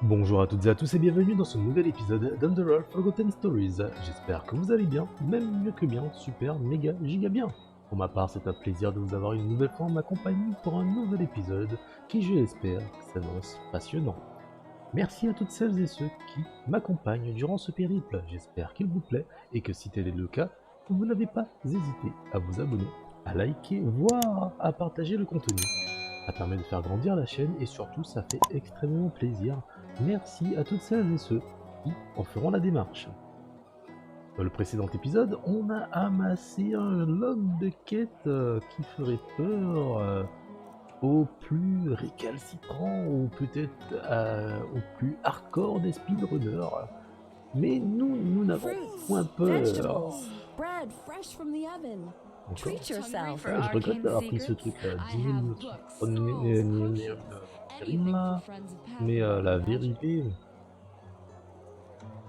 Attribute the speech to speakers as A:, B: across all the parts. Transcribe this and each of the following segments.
A: Bonjour à toutes et à tous et bienvenue dans ce nouvel épisode d'Enderal Forgotten Stories. J'espère que vous allez bien, même mieux que bien, super, méga, giga bien. Pour ma part, c'est un plaisir de vous avoir une nouvelle fois en ma compagnie pour un nouvel épisode qui, je l'espère, s'annonce passionnant. Merci à toutes celles et ceux qui m'accompagnent durant ce périple. J'espère qu'il vous plaît et que si tel est le cas, vous n'avez pas hésité à vous abonner, à liker, voire à partager le contenu. Ça permet de faire grandir la chaîne et surtout ça fait extrêmement plaisir. Merci à toutes celles et ceux qui en feront la démarche. Dans le précédent épisode, on a amassé un log de quêtes qui ferait peur aux plus récalcitrants ou peut-être aux plus hardcore des speedrunners. Mais nous n'avons point peur.
B: Bread fresh from the oven.
A: Encore.
B: Treat yourself.
A: Ouais, je regrette d'avoir pris ce truc là, 10 000 Nehrim là, mais la vérité,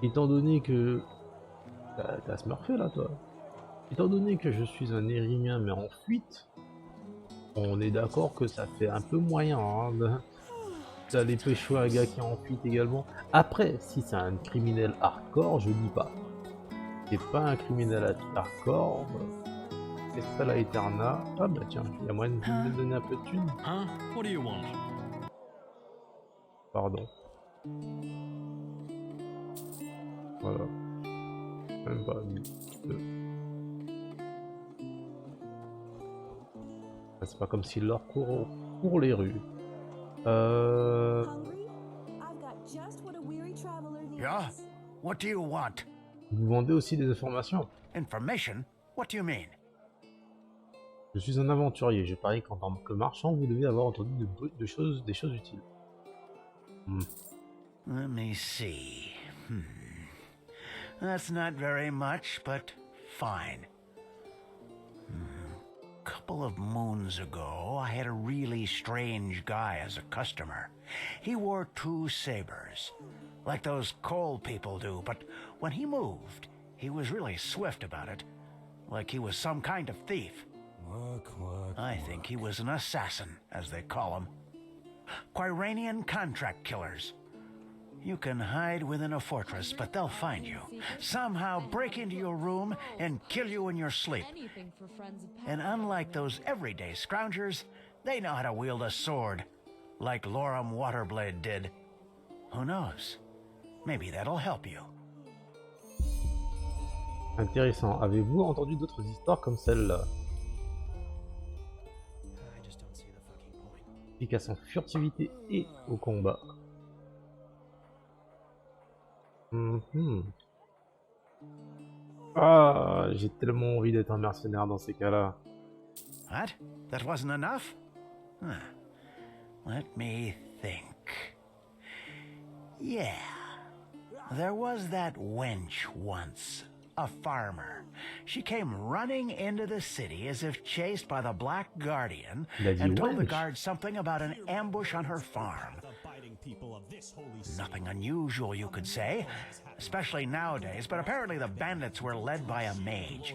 A: étant donné que t'as smurfé là toi, étant donné que je suis un Nérimien mais en fuite, on est d'accord que ça fait un peu moyen hein, d'aller pécho un gars qui est en fuite également. Après, si c'est un criminel hardcore, je dis pas. C'est pas un criminel hardcore. C'est ça la Eterna. Ah bah tiens, il y a moyen de me donner un peu de thunes.
C: What do you want?
A: Pardon. Voilà. Même pas 2. C'est pas comme si l'or court les rues.
D: Yeah? What do you want?
A: Vous vendez aussi des informations.
D: Information? What do you mean?
A: Je suis un aventurier. Je parie qu'en tant que marchand, vous devez avoir entendu des choses utiles.
D: Let me see. That's not very much, but fine. Couple of moons ago, I had a really strange guy as a customer. He wore 2 sabers, like those coal people do, but when he moved, he was really swift about it, like he was some kind of thief. I think he was an assassin, as they call them. Quiranian contract killers. You can hide within a fortress, but they'll find you. Somehow break into your room and kill you in your sleep. And unlike those everyday scroungers, they know how to wield a sword, like Loram Waterblade did. Who knows? Maybe that'll help you.
A: Intéressant. Avez-vous entendu d'autres histoires comme celle-là? Efficace en furtivité et au combat. Ah, j'ai tellement envie d'être un mercenaire dans ces cas-là.
D: What? That wasn't enough? Let me think. Yeah. There was that wench once. A farmer. She came running into the city as if chased by the Black Guardian and told the guards something about an ambush on her farm. Nothing unusual, you could say, especially nowadays, but apparently the bandits were led by a mage.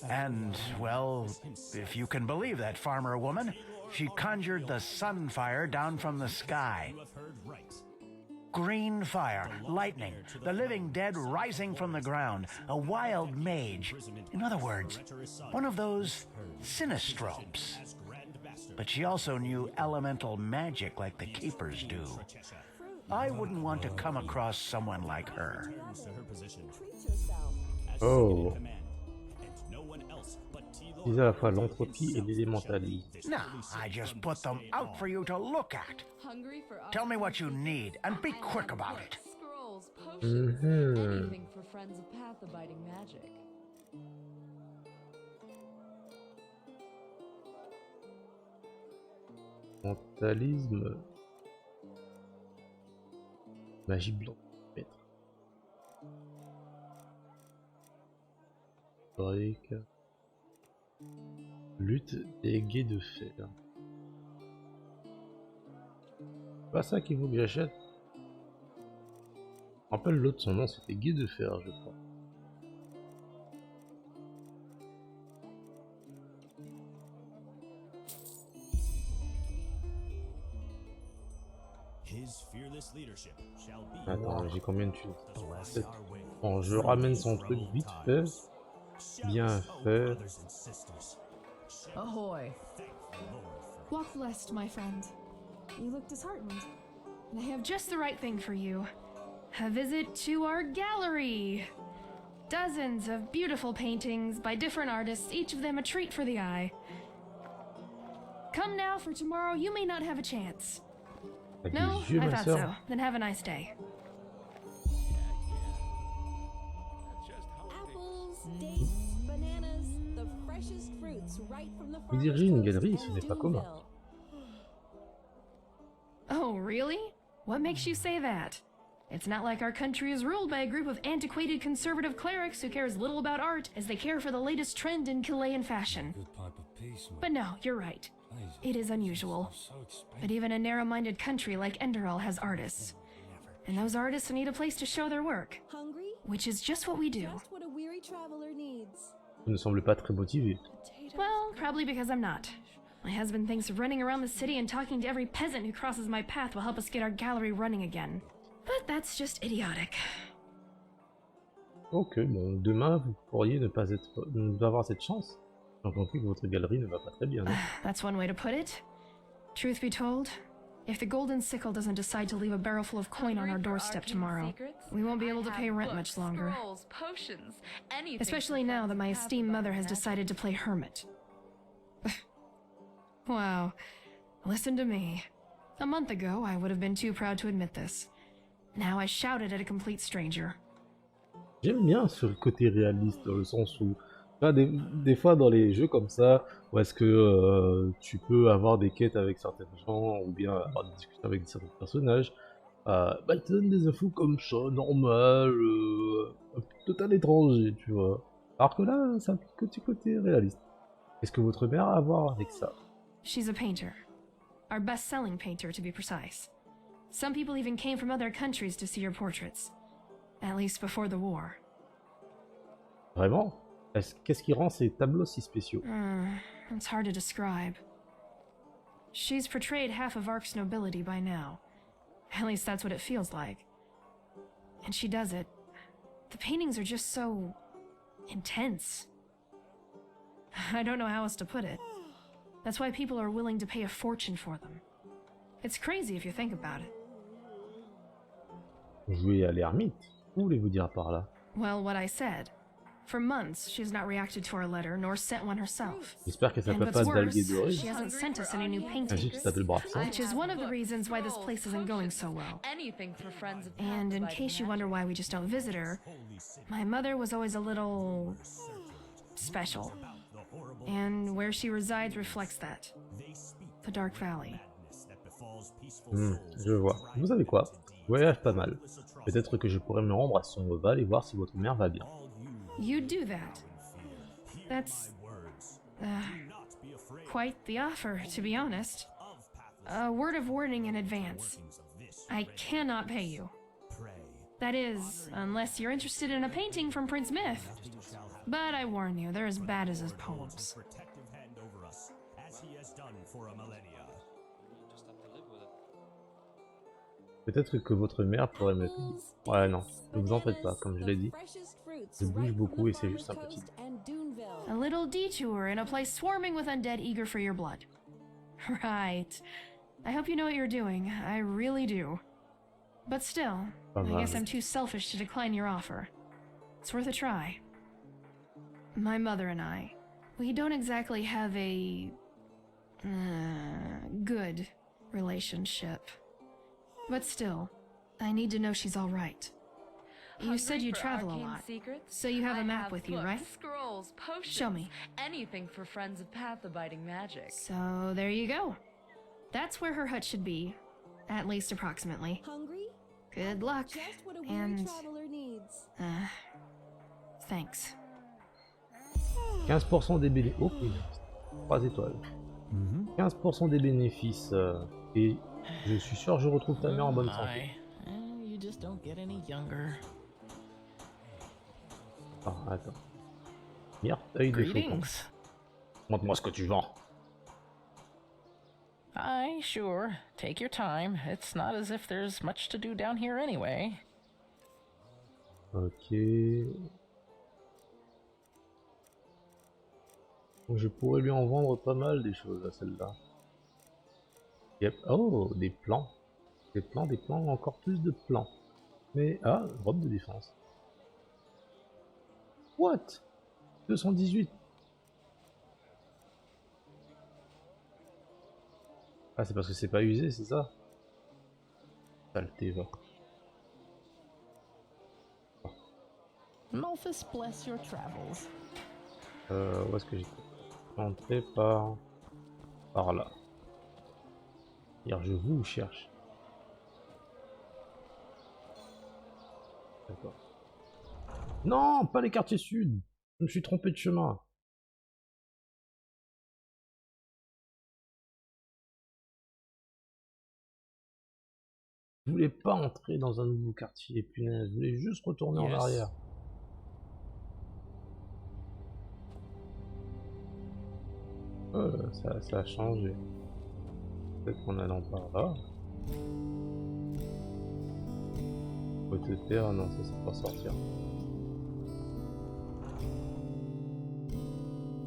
D: And, well, if you can believe that farmer woman, she conjured the sunfire down from the sky. Green fire, lightning, the living dead rising from the ground, a wild mage. In other words, one of those sinistropes. But she also knew elemental magic like the keepers do. I wouldn't want to come across someone like her.
A: Oh. Ils à la fois l'entropie et l'élémentalisme.
D: Now, I just put them out for you to look at. Tell me what you need, and be quick about it.
B: Anything for friends of path abiding magic.
A: Mentalisme. Magie blanche. Historique. Lutte des guets de fer. Pas ça qu'il faut que j'achète. Je me rappelle l'autre, son nom c'était guet de fer, je crois. Attends, j'ai combien de thunes? Bon, je ramène son truc vite fait. Bien fait.
B: Ahoy.
C: Walk blessed, my friend. You look disheartened. And I have just the right thing for you. A visit to our gallery. Dozens of beautiful paintings by different artists, each of them a treat for the eye. Come now, for tomorrow you may not have a chance.
A: Avec
C: No,
A: les yeux,
C: I
A: ma
C: thought
A: sœur.
C: so. Then have a nice day.
B: Apples, dates, bananas, the freshest fruits right from the
A: Vous
B: farmer's
A: dirigez une
B: coast
A: galerie,
B: in
A: ce n'est pas commun.
B: Doonville.
C: Oh, really? What makes you say that? It's not like our country is ruled by a group of antiquated conservative clerics who care as little about art as they care for the latest trend in Chilean fashion. But no, you're right. It is unusual. But even a narrow-minded country like Enderal has artists. And those artists need a place to show their work,
B: Hungry?
C: which is just what we do.
B: Just what a weary traveler needs.
A: Vous ne semblez pas très motivé.
C: Well, probably because I'm not. My husband thinks running around the city and talking to every peasant who crosses my path will help us get our gallery running again. But that's just idiotic.
A: Ok, bon, demain vous pourriez ne pas avoir cette chance. J'ai compris que votre galerie ne va pas très bien. Non?
C: That's one way to put it. Truth be told, if the Golden Sickle doesn't decide to leave a barrel full of coin on our doorstep tomorrow, we won't be able to pay rent much longer. Especially now that my esteemed mother has decided to play hermit. Wow. Listen to me. A month ago, I would have been too proud to admit this. Now I shouted at a complete stranger.
A: J'aime bien ce côté réaliste, dans le sens où là, des fois dans les jeux comme ça, où est-ce que tu peux avoir des quêtes avec certains gens, ou bien avoir des discussions avec certains personnages, bah ils te donnent des infos comme ça, normal, un total étranger, tu vois. Alors que là, c'est un petit côté réaliste. Est-ce que votre mère a à voir avec ça?
C: She's a painter. Our best-selling painter, to be precise. Some people even came from other countries to see her portraits. At least before the war.
A: Vraiment? Qu'est-ce qui rend ces tableaux si spéciaux?
C: It's hard to describe. She's portrayed half of Ark's nobility by now. At least that's what it feels like. And she does it. The paintings are just so intense. I don't know how else to put it. That's why people are willing to pay a fortune for them. It's crazy if you think about it.
A: Jouer à l'ermite? Où voulez-vous dire par là?
C: Well, what I said. For months, she's not reacted to our letter, nor sent one herself.
A: J'espère que ça
C: And
A: peut
C: what's
A: pas
C: worse,
A: d'alguer doré.
C: she hasn't sent us any new
A: Un
C: paintings.
A: gîte qui s'appelle Brafson.
C: Which is one of the reasons why this place isn't going so well.
B: Anything for friends of
C: And in case you wonder why we just don't visit her, my mother was always a little special. And where she resides reflects that. The Dark Valley.
A: Je vois. Vous savez quoi? Je voyage pas mal. Peut-être que je pourrais me rendre à son Val et voir si votre mère va bien.
C: You'd do that. That's quite the offer, to be honest. A word of warning in advance. I cannot pay you. That is, unless you're interested in a painting from Prince Myth. But I warn you, they're as bad as his poems.
A: Peut-être que votre mère pourrait me payer. Ouais, non. Ne vous en faites pas, comme je l'ai dit. Je bouge beaucoup et c'est juste un petit.
C: A little detour in a place swarming with undead eager for your blood. Right. I hope you know what you're doing. I really do. But still,
A: Pas
C: I
A: mal.
C: guess I'm too selfish to decline your offer. It's worth a try. My mother and I, we don't exactly have a good relationship. But still, I need to know she's all right. You said you travel a lot, so you have a map with you, right?
B: Scrolls, potions,
C: Show me.
B: anything for friends of path-abiding magic.
C: So there you go. That's where her hut should be, at least approximately.
B: Hungry?
C: Good luck,
B: Just what a weary
C: and
B: traveler needs.
C: thanks.
A: 15% des bénéfices. Oh, 3 étoiles. 15% des bénéfices. Et je suis sûr que je retrouve ta mère en bonne santé.
E: You just don't get any younger.
A: Ah, attends. Mire, œil de faucon.
E: Greetings.
A: Montre-moi ce que tu vends.
E: Aye, sure. Take your time. It's not as if there's much to do down here anyway.
A: Ok. Donc je pourrais lui en vendre pas mal des choses à celle-là. Yep. Oh, des plans. Des plans, encore plus de plans. Mais, ah, robe de défense. What? 218. Ah, c'est parce que c'est pas usé, c'est ça? Saleté, va.
E: Malthus bless your travels.
A: Où est-ce que j'ai entré par là. Hier, je vous cherche. D'accord. Non, pas les quartiers sud. Je me suis trompé de chemin. Je voulais pas entrer dans un nouveau quartier, punaise. Je voulais juste retourner en arrière. Ça a changé. Peut-être qu'en allant par là. Faut te faire, non, ça c'est pas sortir.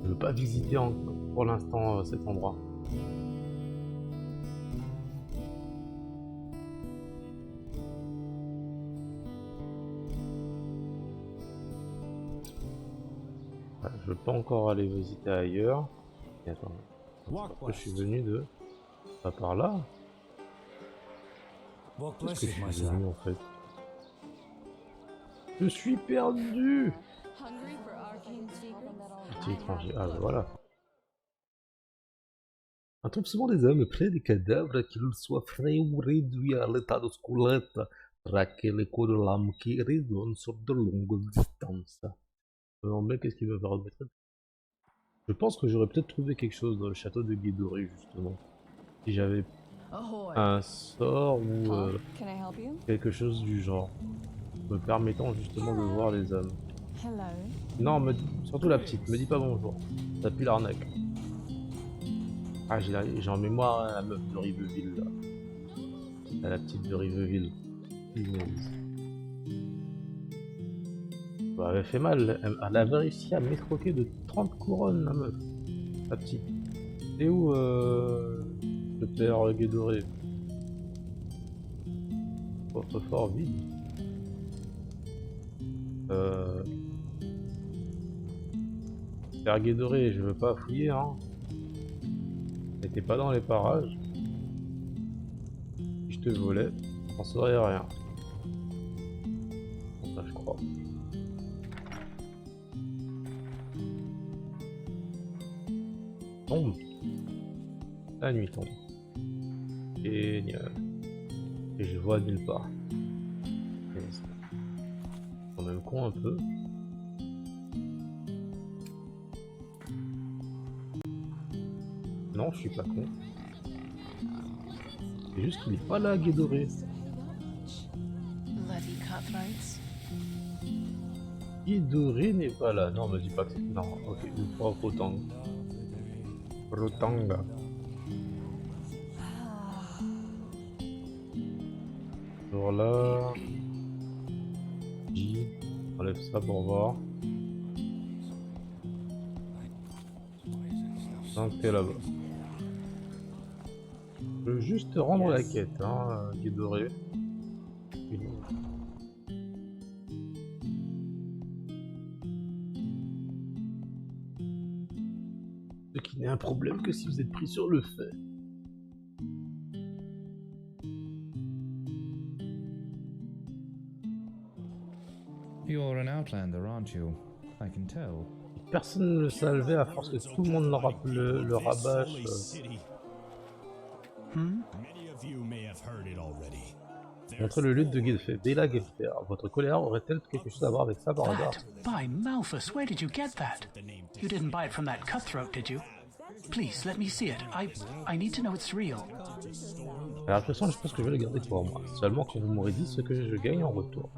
A: Je veux pas visiter pour l'instant cet endroit. Je veux pas encore aller visiter ailleurs. Et attends, je suis venu de... Pas par là. Qu'est-ce que je suis venu en fait? Je suis perdu. Petit étranger. Ah, voilà. On trouve souvent des hommes près des cadavres, qu'ils soient frais ou réduits à l'état de squelette, traquer les coups de lame qui résonnent sur de longues distances. Mais qu'est-ce qu'il veut faire remettre? Je pense que j'aurais peut-être trouvé quelque chose dans le château de Guédoré, justement. Si j'avais un sort ou quelque chose du genre, me permettant justement de voir les hommes. Non, surtout la petite, me dis pas bonjour. Ça pue l'arnaque. Ah, j'ai en mémoire la meuf de Riveville, là. La petite de Riveville. Ça avait fait mal, elle avait réussi à m'escroquer de 30 couronnes, la meuf. La petite. Et où le père Guédoré? Votre fort vide. Père Guédoré, je veux pas fouiller, hein. T'étais pas dans les parages. Si je te volais, on saurait rien. Bon, ça, je crois. Tombe. La nuit tombe. Génial. Et je vois nulle part. C'est quand même con un peu. Non, je suis pas con. C'est juste qu'il est pas là, Guédoré. Guédoré n'est pas là. Non, me dis pas que c'est... Non, ok, une fois Rotang. Rotanga. Alors là... J. Enlève ça pour voir. Donc t'es là-bas. Je veux juste rendre la quête, hein, Guédoré. Ce qui n'est un problème que si vous êtes pris sur le fait.
F: You're an outlander, aren't you? I can tell.
A: Personne ne le savait à force que tout le monde le rabâche. Montrez le lutte de Guilfer. Bella Guilfer. Votre colère aurait-elle quelque chose à voir avec ça par hasard?
G: By Malthus, where did you get that? You didn't buy it from that cutthroat, did you? Please, let me see it. I need to know it's real.
A: Alors, de toute façon, je pense que je vais le garder pour moi. Seulement quand vous m'aurez dit ce que je gagne en retour.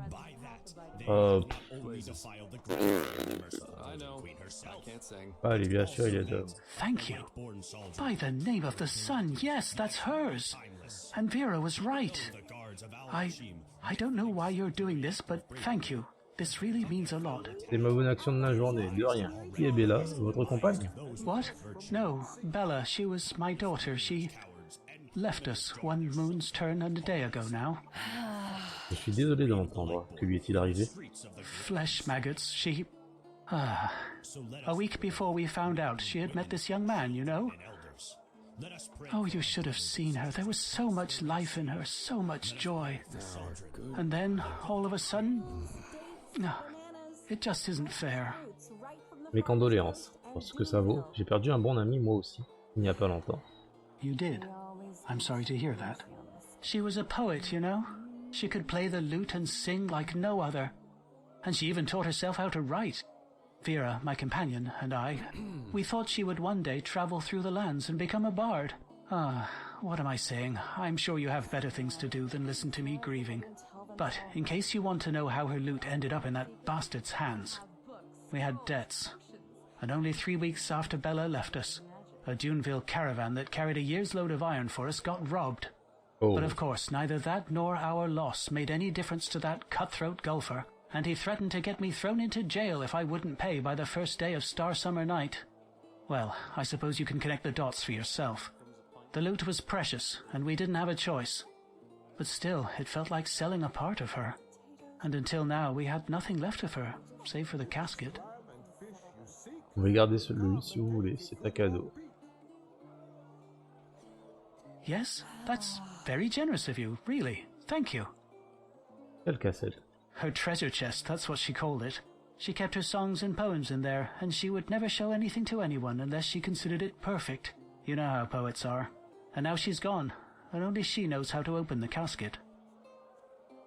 A: Allez, bien sûr, il est de...
G: Thank you. By the name of the sun, yes, that's hers. And Vera was right. I don't know why you're doing this, but thank you. This really means a lot.
A: C'est ma bonne action de la journée, de rien. Qui est Bella, votre compagne?
G: What? No, Bella, she was my daughter. She left us one moon's turn and a day ago now.
A: Je suis désolé de l'entendre. Que lui est-il arrivé?
G: Flesh maggots, she... a week before we found out, she had met this young man, you know? Oh, you should have seen her. There was so much life in her, so much joy. And then, all of a sudden... it just isn't fair.
A: Mes condoléances. Pour ce que ça vaut, j'ai perdu un bon ami moi aussi, il n'y a pas longtemps.
G: You did? I'm sorry to hear that. She was a poet, you know? She could play the lute and sing like no other. And she even taught herself how to write. Vera, my companion, and I, we thought she would one day travel through the lands and become a bard. What am I saying? I'm sure you have better things to do than listen to me grieving. But in case you want to know how her lute ended up in that bastard's hands, we had debts. And only 3 weeks after Bella left us, a Duneville caravan that carried a year's load of iron for us got robbed.
A: Oh.
G: But of course, neither that nor our loss made any difference to that cutthroat golfer, and he threatened to get me thrown into jail if I wouldn't pay by the first day of Star Summer Night. Well, I suppose you can connect the dots for yourself. The loot was precious, and we didn't have a choice. But still, it felt like selling a part of her. And until now, we had nothing left of her, save for the casket.
A: Vous pouvez garder celui si vous voulez, c'est un cadeau.
G: Yes, that's very generous of you, really. Thank you.
A: Quelle cassette?
G: Her treasure chest, that's what she called it. She kept her songs and poems in there, and she would never show anything to anyone unless she considered it perfect. You know how poets are. And now she's gone, and only she knows how to open the casket.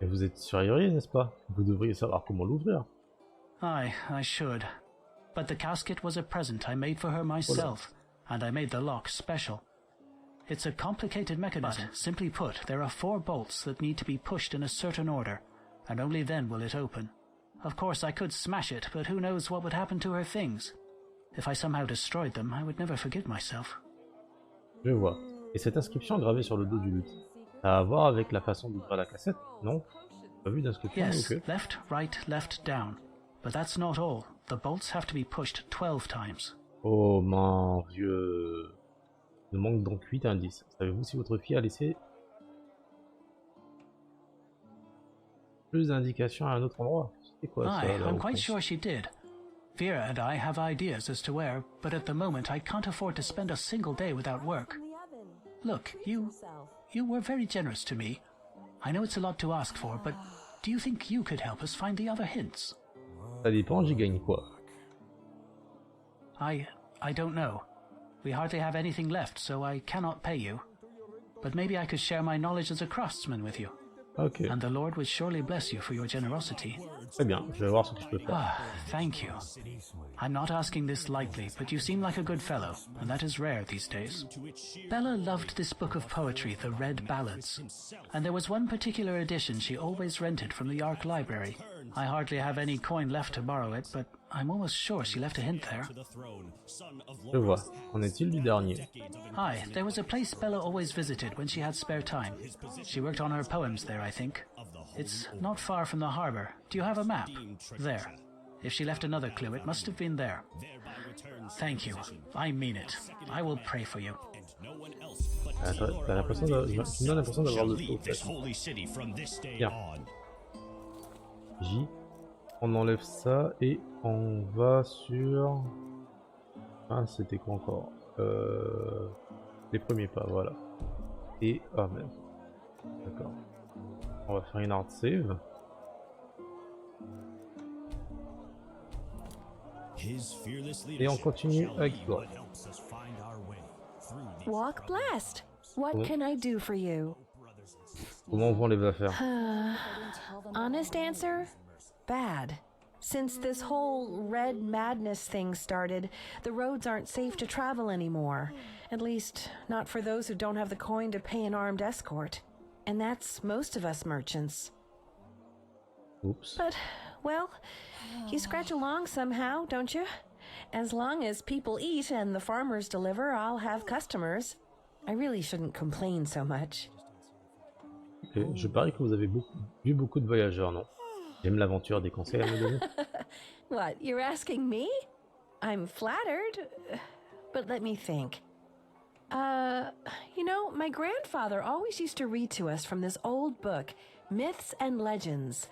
A: Et vous êtes surveillé, n'est-ce pas? Vous devriez savoir comment l'ouvrir.
G: Aye, I should. But the casket was a present I made for her myself, and I made the lock special. It's a complicated mechanism. But, simply put, there are 4 bolts that need to be pushed in a certain order, and only then will it open. Of course, I could smash it, but who knows what would happen to her things. If I somehow destroyed them, I would never forgive myself.
A: Je vois. Et cette inscription gravée sur le dos du luth, ça a à voir avec la façon d'ouvrir la cassette, non? Pas vu d'inscription,
G: Yes,
A: ok.
G: left, right, left, down. But that's not all. The bolts have to be pushed 12 times.
A: Oh mon vieux. Il nous manque donc 8 indices. Savez-vous si votre fille a laissé plus d'indications à un autre endroit? C'est quoi ça,
G: Aye,
A: là,
G: I'm
A: au
G: quite
A: fond?
G: sure she did. Vera and I have ideas as to where, but at the moment I can't afford to spend a single day without work. Look, you were very generous to me. I know it's a lot to ask for, but do you think you could help us find the other hints?
A: Ça dépend, j'y gagne quoi?
G: I don't know. We hardly have anything left, so I cannot pay you. But maybe I could share my knowledge as a craftsman with you.
A: Ok,
G: And the Lord would surely bless you for your generosity.
A: très bien, je vais voir ce que je peux faire.
G: Ah, thank you. I'm not asking this lightly, but you seem like a good fellow, and that is rare these days. Bella loved this book of poetry, the Red Ballads, and there was one particular edition she always rented from the Ark Library. I hardly have any coin left to borrow it, but I'm almost sure she left a hint there.
A: Je vois. Qu'en est-il du dernier?
G: Hi, there was a place Bella always visited when she had spare time. She worked on her poems there, I think. It's not far from the harbor. Do you have a map? There. If she left another clue, it must have been there. Thank you. I mean it. I will pray for you.
A: T'as l'impression tu me donnes l'impression d'avoir le feu, en fait. Bien. J. On enlève ça et on va sur... Ah, c'était quoi encore? Les premiers pas, voilà. Et... Ah merde. D'accord. On va faire une hard save. Et on continue à explorer.
B: Walk blessed. What
A: Oh.
B: can I do for you?
A: Comment on vend les affaires?
B: Honest answer? Bad. Since this whole red madness thing started, the roads aren't safe to travel anymore. At least, not for those who don't have the coin to pay an armed escort. And that's most of us merchants.
A: Oups.
B: But Well, you scratch along somehow, don't you? As long as people eat and the farmers deliver, I'll have customers. I really shouldn't complain so much.
A: Ok, je parie que vous avez vu beaucoup de voyageurs, non? J'aime l'aventure, des conseils à me donner?
B: What, you're asking me? I'm flattered, but let me think. You know, my grandfather always used to read to us from this old book, Myths and Legends.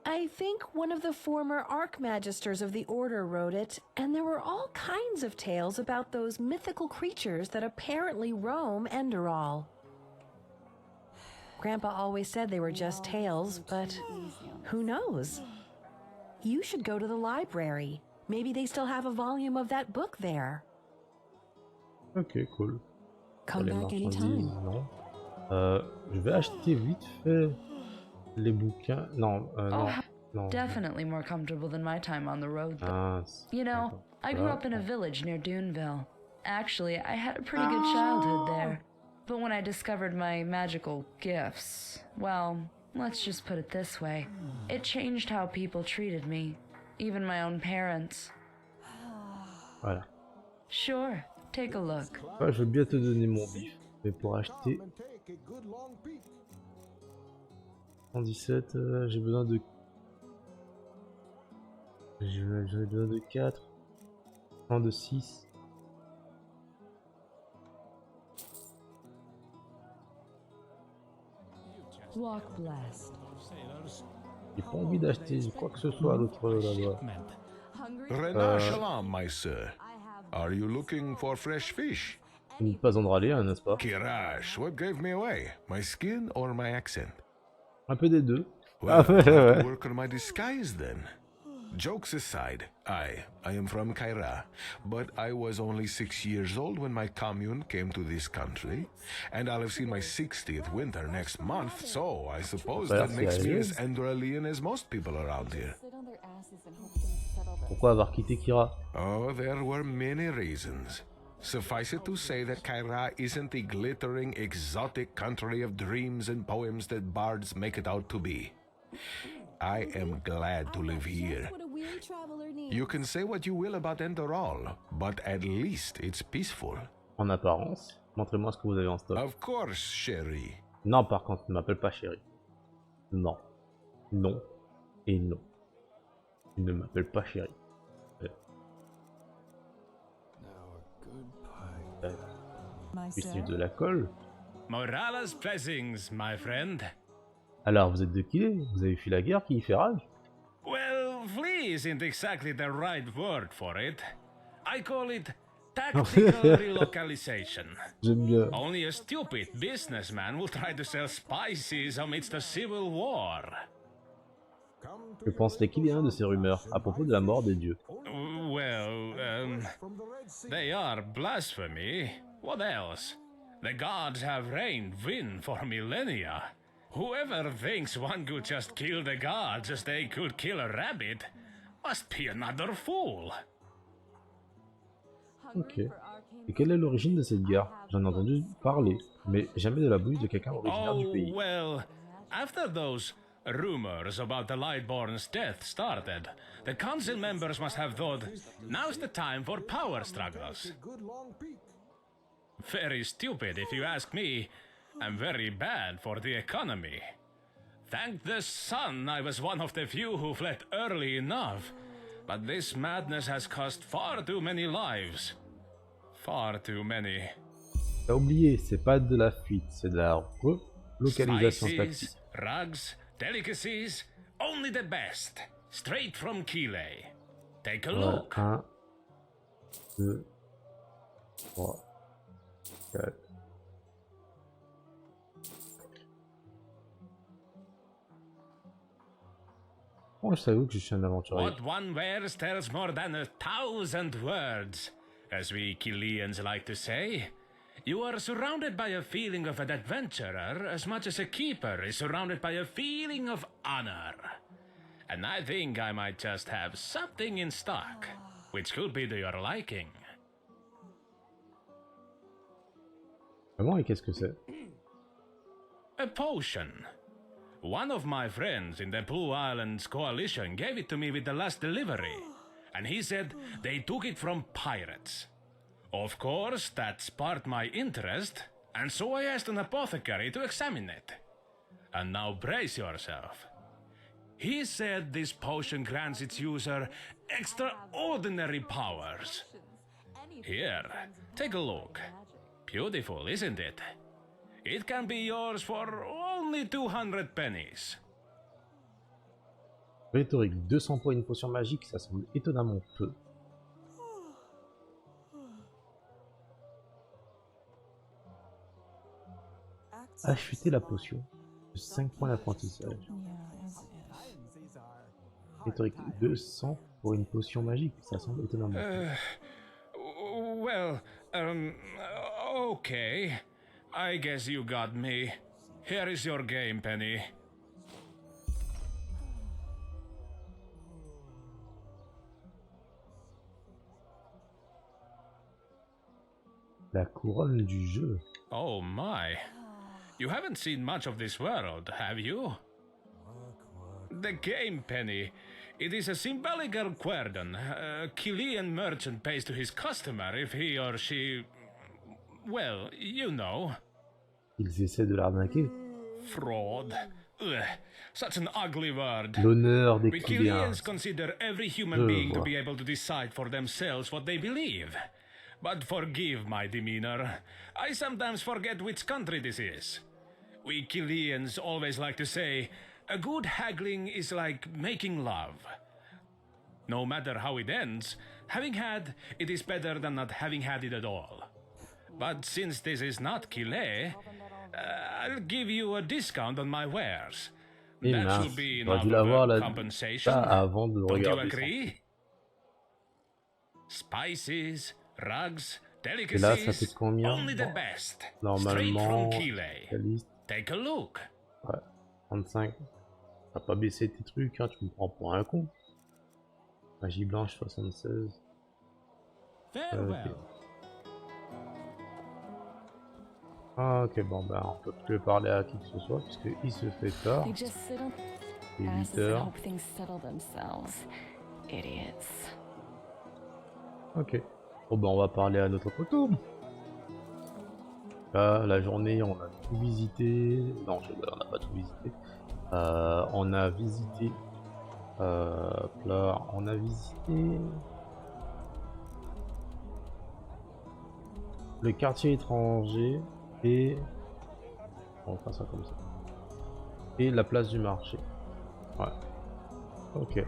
B: I think one of the former Archmagisters of the Order wrote it, and there were all kinds of tales about those mythical creatures that apparently roam Enderal. Grandpa always said they were just tales, but who knows? You should go to the library. Maybe they still have a volume of that book there.
A: Ok, cool.
B: Come
A: Les
B: back
A: marchandises,
B: anytime.
A: non. Je vais acheter vite fait les bouquins. Non, non.
H: Definitely more comfortable than my time on the road.
A: Ah,
H: You know,
A: d'accord.
H: I grew up in a village near Duneville. Actually, I had a pretty good childhood there. But when I discovered my magical gifts, well, let's just put it this way. It changed how people treated me, even my own parents.
A: Voilà.
H: Sure, take a look.
A: Ouais, je veux bien te donner mon bif, mais pour acheter 117, j'ai besoin de... J'en ai besoin de 4, non de 6.
H: Walk blessed.
A: J'ai pas envie d'acheter quoi que ce soit à l'autre là-bas.
I: Renard shalom, my sir. Are you looking for fresh fish?
A: Vous n'êtes pas Andralé, hein, n'est-ce pas?
I: Kirash, what gave me away? My skin or my accent?
A: Un peu des deux.
I: Well,
A: Ah, ouais,
I: I'll have
A: ouais.
I: to work on my disguise then. Jokes aside, I am from Cairo, but I was only 6 years old when my commune came to this country, and I'll have seen my 60th winter next month, so I suppose that makes me as Enderalian as most people around here.
A: Pourquoi avoir quitté Kira?
I: Oh, there were many reasons. Suffice it to say that Cairo isn't the glittering, exotic country of dreams and poems that bards make it out to be. I am glad to live here. You can say what you will about Enderal, but at least it's peaceful.
A: En apparence. Montrez-moi ce que vous avez en stock.
I: Of course, chérie.
A: Non, par contre, ne m'appelle pas chérie. Non. Non. Et non. Tu ne m'appelles pas chérie. Puis de la colle.
J: Morala's blessings, my friend.
A: Alors, vous êtes de qui? Vous avez fui la guerre qui y fait rage?
J: Well, flee isn't exactly the right word for it. I call it tactical relocalization.
A: J'aime bien.
J: Only a stupid businessman will try to sell spices amidst a civil war.
A: Que pense l'Équilien de ces rumeurs à propos de la mort des dieux?
J: Well, they are blasphemy. What else? The gods have reigned win for millennia. Whoever thinks one could just kill the gods as they could kill a rabbit must be another fool.
A: Ok. Et quelle est l'origine de cette guerre? J'en ai entendu parler, mais jamais de la bouche de quelqu'un originaire du pays.
J: Well, after those rumors about the Lightborn's death started, the council members must have thought, now's the time for power struggles. Very stupid if you ask me, and very bad for the economy. Thank the sun I was one of the few who fled early enough, but this madness has cost far too many lives. Far too many.
A: T'as oublié, c'est pas de la fuite, c'est de la relocalisation tactique.
J: Spices, rugs, delicacies, only the best. Straight from Kile. Take a look.
A: 1, 2, 3, 4. Oh, je savais que je suis un aventurier.
J: What one wears tells more than 1,000 words, as we Kileans like to say. You are surrounded by a feeling of an adventurer as much as a keeper is surrounded by a feeling of honor. And I think I might just have something in stock, which could be to your liking.
A: Vraiment, et qu'est-ce que c'est?
J: A potion. One of my friends in the Blue Islands Coalition gave it to me with the last delivery, and he said they took it from pirates. Of course, that sparked my interest, and so I asked an apothecary to examine it. And now brace yourself. He said this potion grants its user extraordinary powers. Here, take a look. Beautiful, isn't it? It can be yours for only 200 pennies.
A: Rhétorique, 200 pour une potion magique, ça semble étonnamment peu. Acheter la potion, 5 points d'apprentissage. Rhétorique, 200 pour une potion magique, ça semble étonnamment peu.
J: Well, okay. I guess you got me. Here is your game, Penny.
A: La couronne du jeu.
J: Oh my. You haven't seen much of this world, have you? The game, Penny. It is a symbolical guerdon. A Chilean merchant pays to his customer if he or she... Well, you know.
A: Ils essaient de l'arnaquer.
J: Fraud. Ugh, such an ugly word.
A: L'honneur des
J: We
A: Chileens.
J: Chileans consider every human being to be able to decide for themselves what they believe. But forgive my demeanor. I sometimes forget which country this is. We Chileans always like to say, a good haggling is like making love. No matter how it ends, having had it is better than not having had it at all. But since this is not Chile, I'll give you a discount on my wares.
A: Et
J: That
A: mince,
J: should be
A: j'aurais
J: enough
A: dû
J: of
A: l'avoir
J: a
A: là
J: compensation.
A: avant de
J: Don't you
A: regarder ça.
J: agree? Spices, rugs,
A: Et là, ça fait
J: delicacies,
A: combien?
J: only the best. Straight
A: Normalement,
J: from Chile.
A: la liste,
J: Take a look.
A: ouais, 35. T'as pas baissé tes trucs, hein, tu me prends pour un con. Magie blanche, 76. Ok. Ah, ok, bon, ben, on peut plus parler à qui que ce soit, puisqu'il se fait tard.
K: They just sit on
A: Il est 8
K: asses and
A: heures.
K: hope things settle themselves. Idiots.
A: Ok. Bon, ben, on va parler à notre poteau. Là, la journée, on a tout visité. Non, on n'a pas tout visité. On a visité. Là, on a visité. Le quartier étranger et. On va faire ça comme ça. Et la place du marché. Ouais. Ok.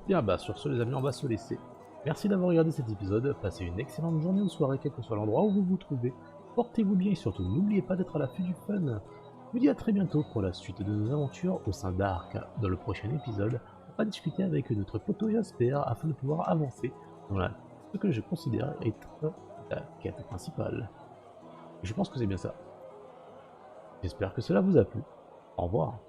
A: Bien, bah, sur ce, les amis, on va se laisser. Merci d'avoir regardé cet épisode. Passez une excellente journée ou soirée, quel que soit l'endroit où vous vous trouvez. Portez-vous bien et surtout n'oubliez pas d'être à l'affût du fun. Je vous dis à très bientôt pour la suite de nos aventures au sein d'Ark. Dans le prochain épisode, on va discuter avec notre poteau Jasper afin de pouvoir avancer dans ce que je considère être la quête principale. Et je pense que c'est bien ça. J'espère que cela vous a plu. Au revoir.